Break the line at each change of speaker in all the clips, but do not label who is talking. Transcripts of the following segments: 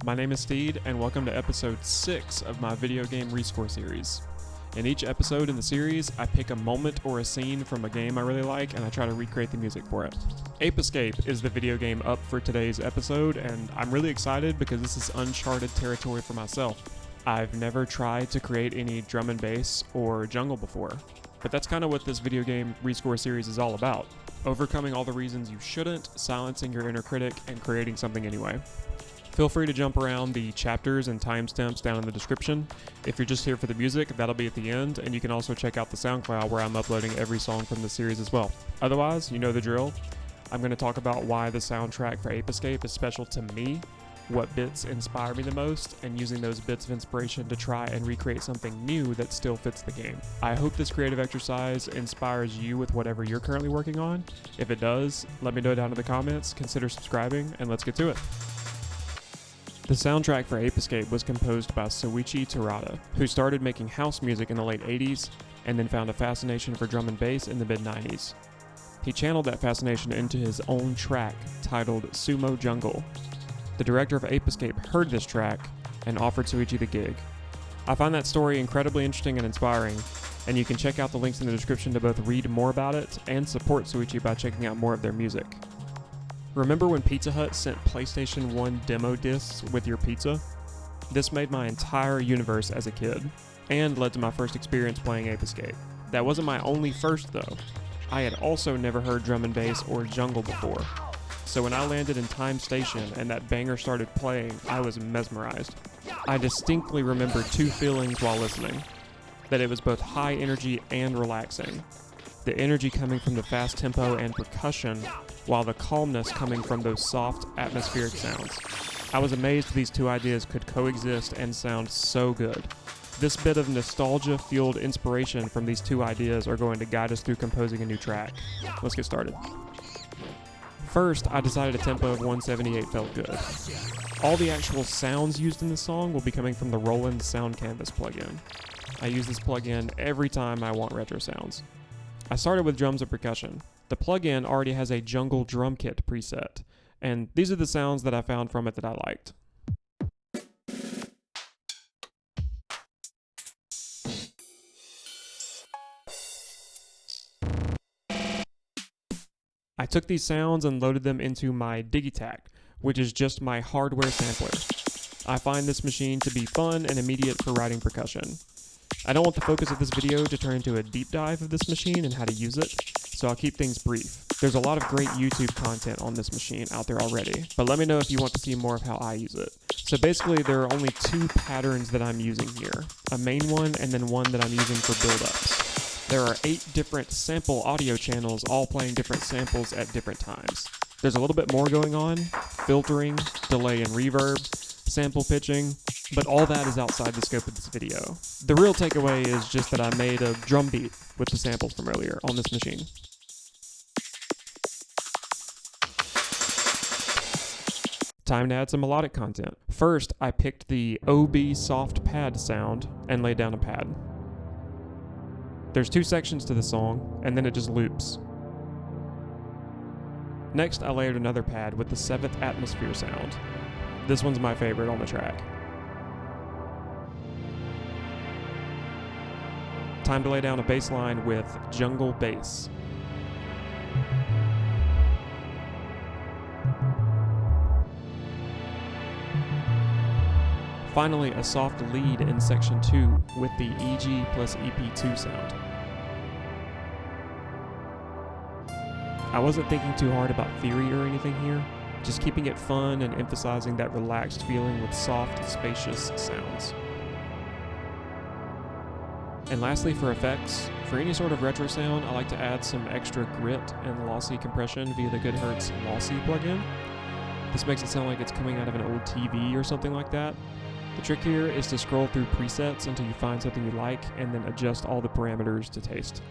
My name is Steed, and welcome to episode 6 of my video game Rescore series. In each episode in the series, I pick a moment or a scene from a game I really like, and I try to recreate the music for it. Ape Escape is the video game up for today's episode, and I'm really excited because this is uncharted territory for myself. I've never tried to create any drum and bass or jungle before, but that's kind of what this video game Rescore series is all about. Overcoming all the reasons you shouldn't, silencing your inner critic, and creating something anyway. Feel free to jump around the chapters and timestamps down in the description. If you're just here for the music, that'll be at the end, and you can also check out the Soundcloud where I'm uploading every song from the series as well. Otherwise, you know the drill. I'm going to talk about why the soundtrack for Ape Escape is special to me, what bits inspire me the most, and using those bits of inspiration to try and recreate something new that still fits the game. I hope this creative exercise inspires you with whatever you're currently working on. If it does, let me know down in the comments, consider subscribing, and let's get to it. The soundtrack for Ape Escape was composed by Soichi Terada, who started making house music in the late 80s and then found a fascination for drum and bass in the mid-90s. He channeled that fascination into his own track titled Sumo Jungle. The director of Ape Escape heard this track and offered Soichi the gig. I find that story incredibly interesting and inspiring, and you can check out the links in the description to both read more about it and support Soichi by checking out more of their music. Remember when Pizza Hut sent PlayStation 1 demo discs with your pizza? This made my entire universe as a kid, and led to my first experience playing Ape Escape. That wasn't my only first though. I had also never heard drum and bass or jungle before. So when I landed in Time Station and that banger started playing, I was mesmerized. I distinctly remember two feelings while listening: that it was both high energy and relaxing. The energy coming from the fast tempo and percussion, while the calmness coming from those soft, atmospheric sounds. I was amazed these two ideas could coexist and sound so good. This bit of nostalgia-fueled inspiration from these two ideas are going to guide us through composing a new track. Let's get started. First, I decided a tempo of 178 felt good. All the actual sounds used in the song will be coming from the Roland Sound Canvas plugin. I use this plugin every time I want retro sounds. I started with drums and percussion. The plugin already has a jungle drum kit preset, and these are the sounds that I found from it that I liked. I took these sounds and loaded them into my Digitakt, which is just my hardware sampler. I find this machine to be fun and immediate for writing percussion. I don't want the focus of this video to turn into a deep dive of this machine and how to use it, so I'll keep things brief. There's a lot of great YouTube content on this machine out there already, but let me know if you want to see more of how I use it. So basically there are only two patterns that I'm using here, a main one and then one that I'm using for build-ups. There are 8 different sample audio channels all playing different samples at different times. There's a little bit more going on: filtering, delay and reverb, sample pitching, but all that is outside the scope of this video. The real takeaway is just that I made a drum beat with the samples from earlier on this machine. Time to add some melodic content. First, I picked the OB soft pad sound and laid down a pad. There's 2 sections to the song, and then it just loops. Next, I layered another pad with the 7th atmosphere sound. This one's my favorite on the track. Time to lay down a bass line with jungle bass. Finally, a soft lead in section 2 with the EG plus EP2 sound. I wasn't thinking too hard about theory or anything here, just keeping it fun and emphasizing that relaxed feeling with soft, spacious sounds. And lastly, for effects, for any sort of retro sound, I like to add some extra grit and lossy compression via the Goodhertz Lossy plugin. This makes it sound like it's coming out of an old TV or something like that. The trick here is to scroll through presets until you find something you like, and then adjust all the parameters to taste.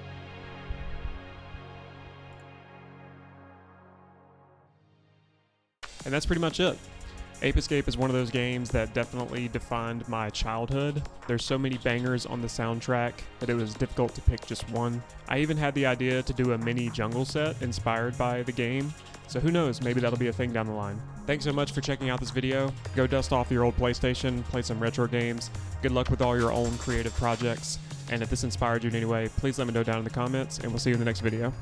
And that's pretty much it. Ape Escape is one of those games that definitely defined my childhood. There's so many bangers on the soundtrack that it was difficult to pick just one. I even had the idea to do a mini jungle set inspired by the game, so who knows, maybe that'll be a thing down the line. Thanks so much for checking out this video. Go dust off your old PlayStation, play some retro games. Good luck with all your own creative projects, and if this inspired you in any way, please let me know down in the comments, and we'll see you in the next video.